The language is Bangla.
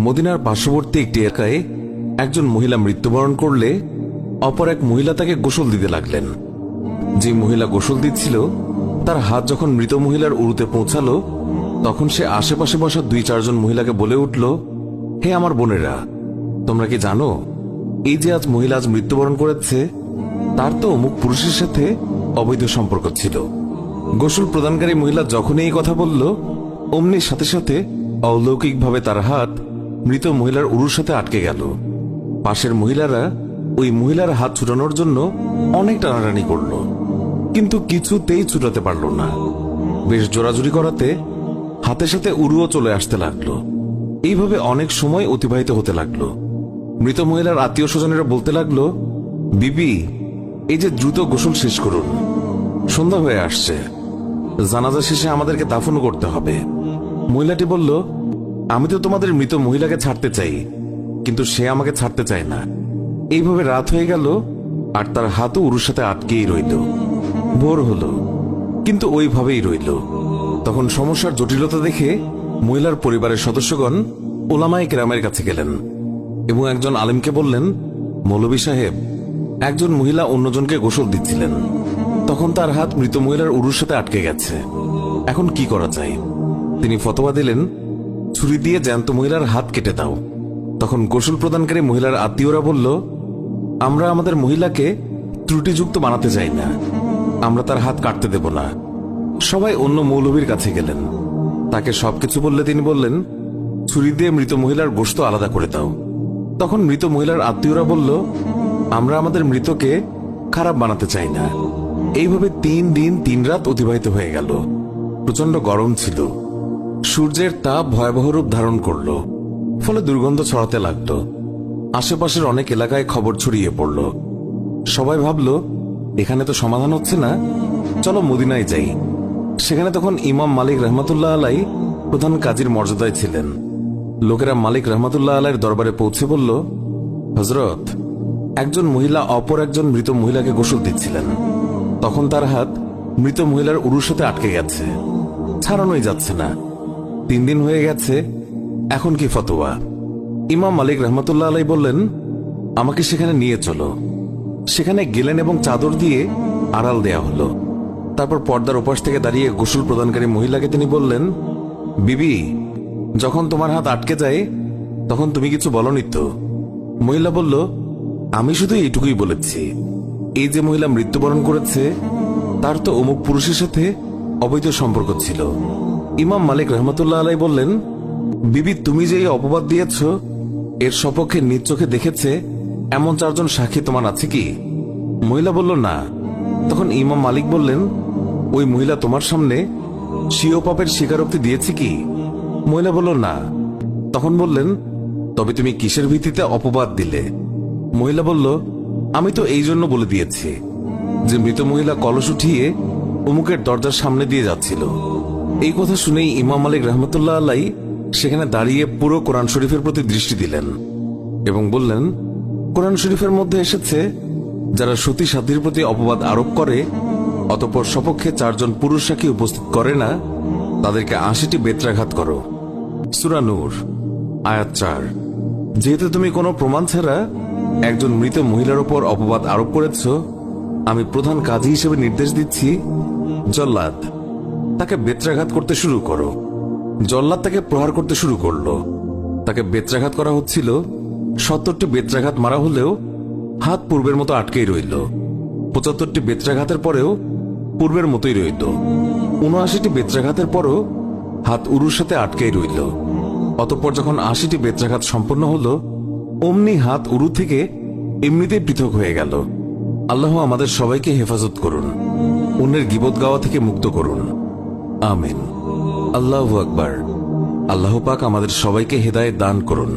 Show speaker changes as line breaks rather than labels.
মদিনার পার্শ্ববর্তী একটি এলাকায় একজন মহিলা মৃত্যুবরণ করলে অপর এক মহিলা তাকে গোসল দিতে লাগলেন। যে মহিলা গোসল দিচ্ছিল তার হাত যখন মৃত মহিলার উরুতে পৌঁছালো, তখন সে আশেপাশে বসা 2-4 জন মহিলাকে বলে উঠল, হে আমার বোনেরা, তোমরা কি জানো এই যে আজ মহিলা আজ মৃত্যুবরণ করেছে, তার তো অমুক পুরুষের সাথে অবৈধ সম্পর্ক ছিল। গোসল প্রদানকারী মহিলা যখনই এই কথা বলল, অমনি সাথে সাথে অলৌকিকভাবে তার হাত মৃত মহিলার উরুর সাথে আটকে গেল। পাশের মহিলারা ওই মহিলার হাত ছুটানোর জন্য অনেক টানাটানি করল, কিন্তু কিছুতেই ছুটাতে পারল না। বেশ জোরাজুরি করাতে হাতের সাথে উরুও চলে আসতে লাগলো। এইভাবে অনেক সময় অতিবাহিত হতে লাগলো। মৃত মহিলার আত্মীয় স্বজনেরা বলতে লাগলো, বিবি, এই যে দ্রুত গোসল শেষ করুন, সন্ধ্যা হয়ে আসছে, জানাজা শেষে আমাদেরকে দাফন করতে হবে। মহিলাটি বলল, আমি তো তোমাদের মৃত মহিলাকে ছাড়তে চাই, কিন্তু সে আমাকে ছাড়তে চায় না। এইভাবে রাত হয়ে গেল আর তার হাতও উরুর সাথে আটকেই রইল। ভোর হলো, কিন্তু ওইভাবেই রইল। তখন সমস্যার জটিলতা দেখে মহিলার পরিবারের সদস্যগণ ওলামায়ে কেরামের কাছে গেলেন এবং একজন আলেমকে বললেন, মৌলভী সাহেব, একজন মহিলা অন্যজনকে গোসল দিচ্ছিলেন, তখন তার হাত মৃত মহিলার উরুর সাথে আটকে গেছে, এখন কি করা যায়? তিনি ফতোয়া দিলেন, ছুরি দিয়ে জ্যান্ত মহিলার হাত কেটে দাও। তখন গোসল প্রদানকারী মহিলার আত্মীয়রা বলল, আমরা আমাদের মহিলাকে ত্রুটিযুক্ত বানাতে চাই না, আমরা তার হাত কাটতে দেব না। সবাই অন্য মৌলভীর কাছে গেলেন, তাকে সবকিছু বললে তিনি বললেন, ছুরি দিয়ে মৃত মহিলার গোশত আলাদা করে দাও। তখন মৃত মহিলার আত্মীয়রা বলল, আমরা আমাদের মৃতকে খারাপ বানাতে চাই না। এইভাবে 3 দিন 3 রাত অতিবাহিত হয়ে গেল। প্রচন্ড গরম ছিল, সূর্যের তাপ ভয়াবহ রূপ ধারণ করল, ফলে দুর্গন্ধ ছড়াতে লাগলো। আশেপাশের অনেক এলাকায় খবর ছড়িয়ে পড়ল। সবাই ভাবল, এখানে তো সমাধান হচ্ছে না, চলো মদিনায় যাই। সেখানে তখন ইমাম মালিক রহমতুল্লাহ আলাই প্রধান কাজীর মর্যাদায় ছিলেন। লোকেরা মালিক রহমতুল্লাহ আলাইয়ের দরবারে পৌঁছে বলল, হযরত, একজন মহিলা অপর একজন মৃত মহিলাকে গোসল দিচ্ছিলেন, তখন তার হাত মৃত মহিলার উরুর সাথে আটকে গেছে, ছাড়ানোই যাচ্ছে না। 3 দিন হয়ে গেছে, এখন কি ফতোয়া? ইমাম মালিক রহমতুল্লাহ আলাই বললেন, আমাকে সেখানে নিয়ে চলো। সেখানে গেলেন এবং চাদর দিয়ে আড়াল দেয়া হলো। তারপর পর্দার ওপাশ থেকে দাঁড়িয়ে গোসল প্রদানকারী মহিলাকে তিনি বললেন, বিবি, যখন তোমার হাত আটকে যায় তখন তুমি কিছু বলনি তো? মহিলা বলল, আমি শুধু এইটুকুই বলেছি, এই যে মহিলা মৃত্যুবরণ করেছে তার তো অমুক পুরুষের সাথে অবৈধ সম্পর্ক ছিল। ইমাম মালিক রহমতুল্লাহ আলাই বললেন, বিবি, তুমি যে এই অপবাদ দিয়েছ এর সপক্ষে নিজ চোখে দেখেছে এমন 4 জন সাক্ষী তোমার আছে কি? মহিলা বলল, না। তখন ইমাম মালিক বললেন, ওই মহিলা তোমার সামনে স্বীয় পাপের স্বীকারোক্তি দিয়েছে কি? মহিলা বলল, না। তখন বললেন, তবে তুমি কিসের ভিত্তিতে অপবাদ দিলে? মহিলা বলল, আমি তো এই জন্য বলে দিয়েছি যে মৃত মহিলা কলস উঠিয়ে অমুকের দরজার সামনে দিয়ে যাচ্ছিল। এই কথা শুনেই ইমাম মালিক রহমতুল্লাহ আলাই সেখানে দাঁড়িয়ে পুরো কোরআন শরীফের প্রতি দৃষ্টি দিলেন এবং বললেন, কোরআন শরীফের মধ্যে এসেছে, যারা সতী সাধ্যের প্রতি অপবাদ আরোপ করে অতঃপর সপক্ষে 4 জন পুরুষ সাক্ষী উপস্থিত করে না, তাদেরকে 80টি বেত্রাঘাত করো। সূরা নূর আয়াত 4। যেহেতু তুমি কোনো প্রমাণ ছাড়া একজন মৃত মহিলার উপর অপবাদ আরোপ করেছ, আমি প্রধান কাজী হিসেবে নির্দেশ দিচ্ছি, জল্লাদ, তাকে বেত্রাঘাত করতে শুরু করো। জল্লাদ তাকে প্রহার করতে শুরু করলো। তাকে বেত্রাঘাত করা হচ্ছিল। 70টি বেত্রাঘাত মারা হলেও হাত পূর্বের মতো আটকেই রইল। 75টি বেত্রাঘাতের পরেও পূর্বের মতোই রইল। 79টি বেত্রাঘাতের পরও হাত উরুর সাথে আটকেই রইল। অতঃপর যখন 80টি বেত্রাঘাত সম্পন্ন হল, অমনি হাত উরু থেকে এমনিতেই পৃথক হয়ে গেল। আল্লাহ আমাদের সবাইকে হেফাজত করুন, অন্যের গীবত গাওয়া থেকে মুক্ত করুন, আমিন। আল্লাহু আকবার। আল্লাহ পাক আমাদের সবাইকে হেদায়েত দান করুন।